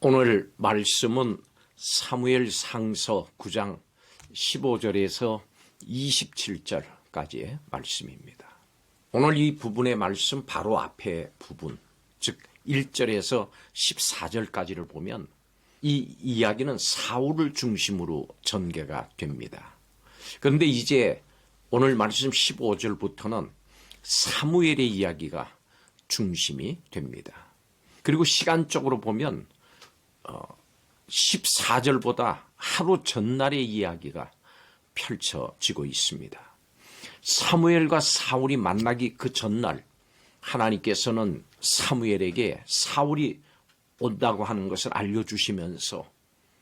오늘 말씀은 사무엘상서 9장 15절에서 27절까지의 말씀입니다. 오늘 이 부분의 말씀 바로 앞에 부분, 즉 1절에서 14절까지를 보면 이 이야기는 사울을 중심으로 전개가 됩니다. 그런데 이제 오늘 말씀 15절부터는 사무엘의 이야기가 중심이 됩니다. 그리고 시간적으로 보면 14절보다 하루 전날의 이야기가 펼쳐지고 있습니다. 사무엘과 사울이 만나기 그 전날 하나님께서는 사무엘에게 사울이 온다고 하는 것을 알려주시면서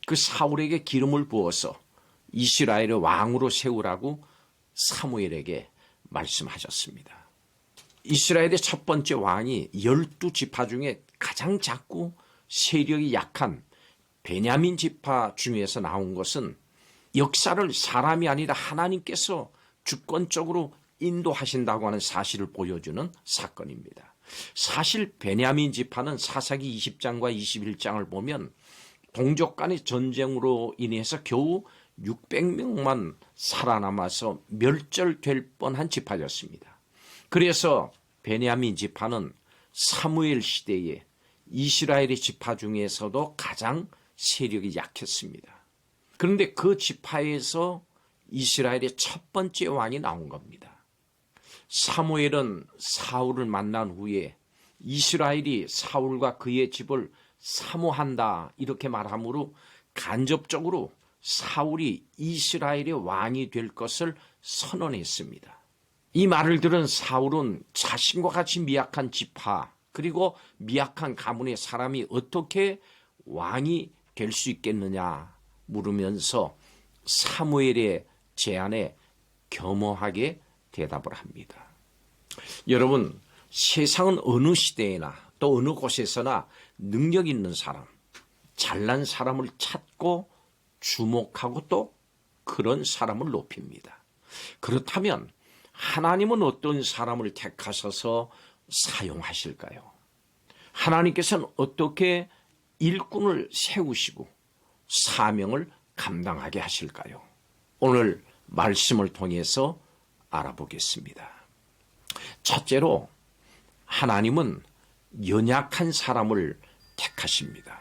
그 사울에게 기름을 부어서 이스라엘의 왕으로 세우라고 사무엘에게 말씀하셨습니다. 이스라엘의 첫 번째 왕이 12지파 중에 가장 작고 세력이 약한 베냐민 지파 중에서 나온 것은 역사를 사람이 아니라 하나님께서 주권적으로 인도하신다고 하는 사실을 보여주는 사건입니다. 사실 베냐민 지파는 사사기 20장과 21장을 보면 동족 간의 전쟁으로 인해서 겨우 600명만 살아남아서 멸절될 뻔한 지파였습니다. 그래서 베냐민 지파는 사무엘 시대에 이스라엘의 지파 중에서도 가장 세력이 약했습니다. 그런데 그 지파에서 이스라엘의 첫 번째 왕이 나온 겁니다. 사무엘은 사울을 만난 후에 이스라엘이 사울과 그의 집을 사모한다 이렇게 말하므로 간접적으로 사울이 이스라엘의 왕이 될 것을 선언했습니다. 이 말을 들은 사울은 자신과 같이 미약한 지파 그리고 미약한 가문의 사람이 어떻게 왕이 될 수 있겠느냐 물으면서 사무엘의 제안에 겸허하게 대답을 합니다. 여러분, 세상은 어느 시대에나 또 어느 곳에서나 능력 있는 사람, 잘난 사람을 찾고 주목하고 또 그런 사람을 높입니다. 그렇다면 하나님은 어떤 사람을 택하셔서 사용하실까요? 하나님께서는 어떻게 일꾼을 세우시고 사명을 감당하게 하실까요? 오늘 말씀을 통해서 알아보겠습니다. 첫째로 하나님은 연약한 사람을 택하십니다.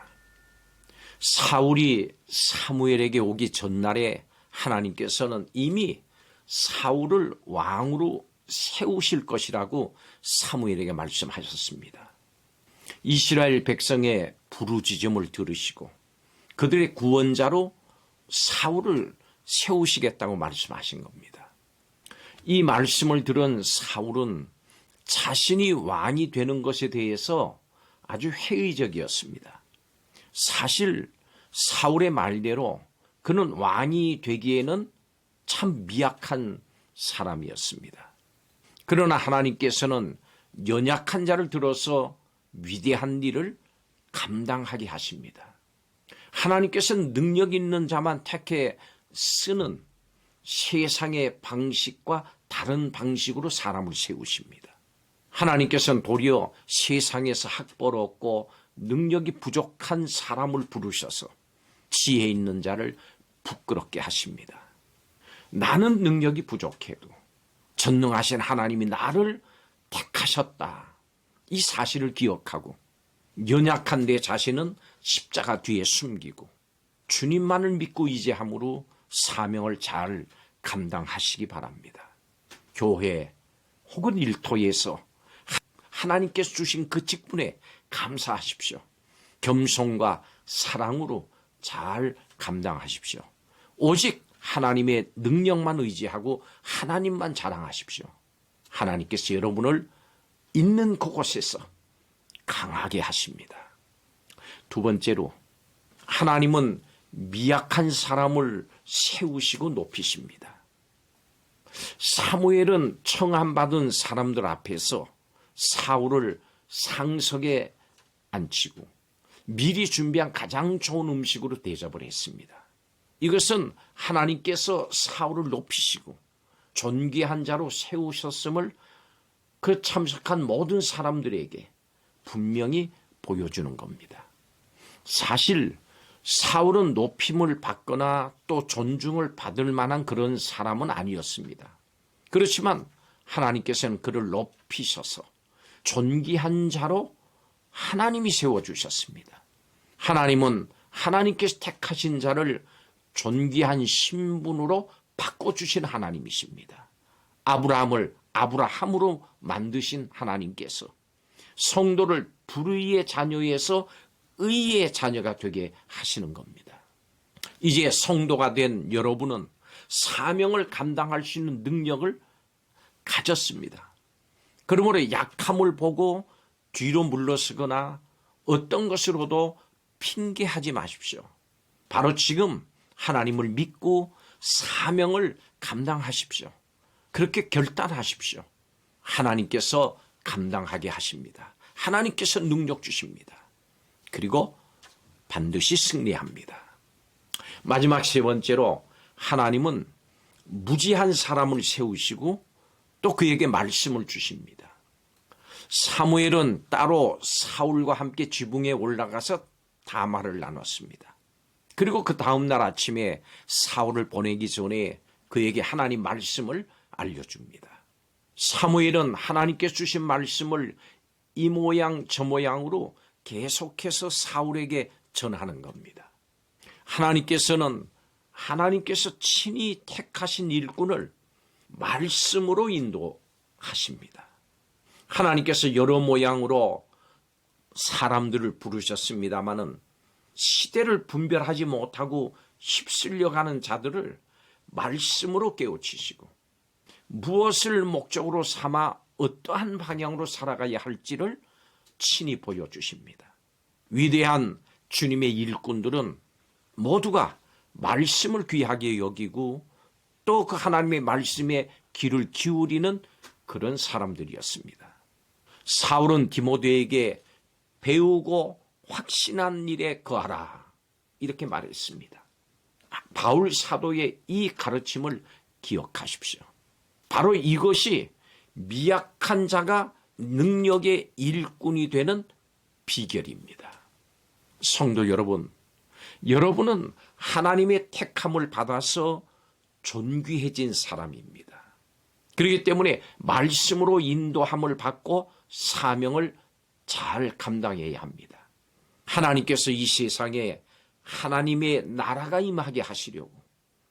사울이 사무엘에게 오기 전날에 하나님께서는 이미 사울을 왕으로 세우실 것이라고 사무엘에게 말씀하셨습니다. 이스라엘 백성의 부르짖음을 들으시고 그들의 구원자로 사울을 세우시겠다고 말씀하신 겁니다. 이 말씀을 들은 사울은 자신이 왕이 되는 것에 대해서 아주 회의적이었습니다. 사실 사울의 말대로 그는 왕이 되기에는 참 미약한 사람이었습니다. 그러나 하나님께서는 연약한 자를 들어서 위대한 일을 감당하게 하십니다. 하나님께서는 능력 있는 자만 택해 쓰는 세상의 방식과 다른 방식으로 사람을 세우십니다. 하나님께서는 도리어 세상에서 학벌 없고 능력이 부족한 사람을 부르셔서 지혜 있는 자를 부끄럽게 하십니다. 나는 능력이 부족해도 전능하신 하나님이 나를 택하셨다. 이 사실을 기억하고 연약한 내 자신은 십자가 뒤에 숨기고 주님만을 믿고 의지함으로 사명을 잘 감당하시기 바랍니다. 교회 혹은 일터에서 하나님께서 주신 그 직분에 감사하십시오. 겸손과 사랑으로 잘 감당하십시오. 오직 하나님의 능력만 의지하고 하나님만 자랑하십시오. 하나님께서 여러분을 있는 그곳에서 강하게 하십니다. 두 번째로 하나님은 미약한 사람을 세우시고 높이십니다. 사무엘은 청함받은 사람들 앞에서 사울을 상석에 앉히고 미리 준비한 가장 좋은 음식으로 대접을 했습니다. 이것은 하나님께서 사울을 높이시고 존귀한 자로 세우셨음을 그 참석한 모든 사람들에게 분명히 보여주는 겁니다. 사실 사울은 높임을 받거나 또 존중을 받을 만한 그런 사람은 아니었습니다. 그렇지만 하나님께서는 그를 높이셔서 존귀한 자로 하나님이 세워주셨습니다. 하나님은 하나님께서 택하신 자를 존귀한 신분으로 바꿔주신 하나님이십니다. 아브라함을 아브라함으로 만드신 하나님께서 성도를 불의의 자녀에서 의의 자녀가 되게 하시는 겁니다. 이제 성도가 된 여러분은 사명을 감당할 수 있는 능력을 가졌습니다. 그러므로 약함을 보고 뒤로 물러서거나 어떤 것으로도 핑계하지 마십시오. 바로 지금 하나님을 믿고 사명을 감당하십시오. 그렇게 결단하십시오. 하나님께서 감당하게 하십니다. 하나님께서 능력 주십니다. 그리고 반드시 승리합니다. 마지막 세 번째로 하나님은 무지한 사람을 세우시고 또 그에게 말씀을 주십니다. 사무엘은 따로 사울과 함께 지붕에 올라가서 담화를 나눴습니다. 그리고 그 다음 날 아침에 사울을 보내기 전에 그에게 하나님 말씀을 알려줍니다. 사무엘은 하나님께서 주신 말씀을 이 모양 저 모양으로 계속해서 사울에게 전하는 겁니다. 하나님께서 친히 택하신 일꾼을 말씀으로 인도하십니다. 하나님께서 여러 모양으로 사람들을 부르셨습니다마는 시대를 분별하지 못하고 휩쓸려가는 자들을 말씀으로 깨우치시고 무엇을 목적으로 삼아 어떠한 방향으로 살아가야 할지를 친히 보여주십니다. 위대한 주님의 일꾼들은 모두가 말씀을 귀하게 여기고 또 그 하나님의 말씀에 귀를 기울이는 그런 사람들이었습니다. 사울은 디모데에게 배우고 확신한 일에 거하라 이렇게 말했습니다. 바울 사도의 이 가르침을 기억하십시오. 바로 이것이 미약한 자가 능력의 일꾼이 되는 비결입니다. 성도 여러분, 여러분은 하나님의 택함을 받아서 존귀해진 사람입니다. 그렇기 때문에 말씀으로 인도함을 받고 사명을 잘 감당해야 합니다. 하나님께서 이 세상에 하나님의 나라가 임하게 하시려고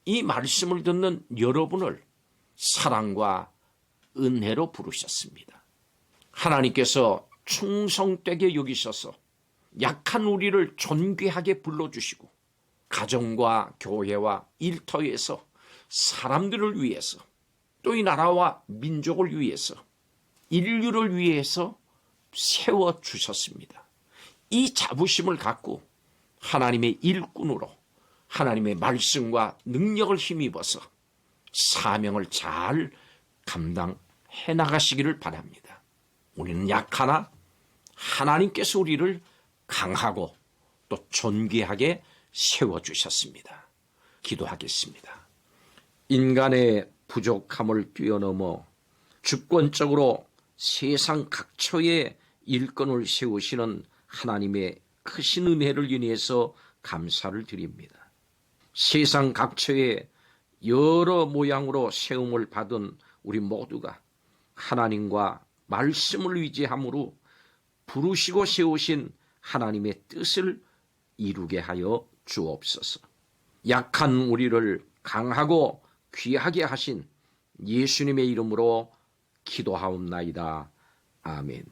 이 말씀을 듣는 여러분을 사랑과 은혜로 부르셨습니다. 하나님께서 충성되게 여기셔서 약한 우리를 존귀하게 불러주시고 가정과 교회와 일터에서 사람들을 위해서 또 이 나라와 민족을 위해서 인류를 위해서 세워주셨습니다. 이 자부심을 갖고 하나님의 일꾼으로 하나님의 말씀과 능력을 힘입어서 사명을 잘 감당해 나가시기를 바랍니다. 우리는 약하나 하나님께서 우리를 강하고 또 존귀하게 세워주셨습니다. 기도하겠습니다. 인간의 부족함을 뛰어넘어 주권적으로 세상 각처에 일꾼을 세우시는 하나님의 크신 은혜를 인해서 감사를 드립니다. 세상 각처에 여러 모양으로 세움을 받은 우리 모두가 하나님과 말씀을 의지함으로 부르시고 세우신 하나님의 뜻을 이루게 하여 주옵소서. 약한 우리를 강하고 귀하게 하신 예수님의 이름으로 기도하옵나이다. 아멘.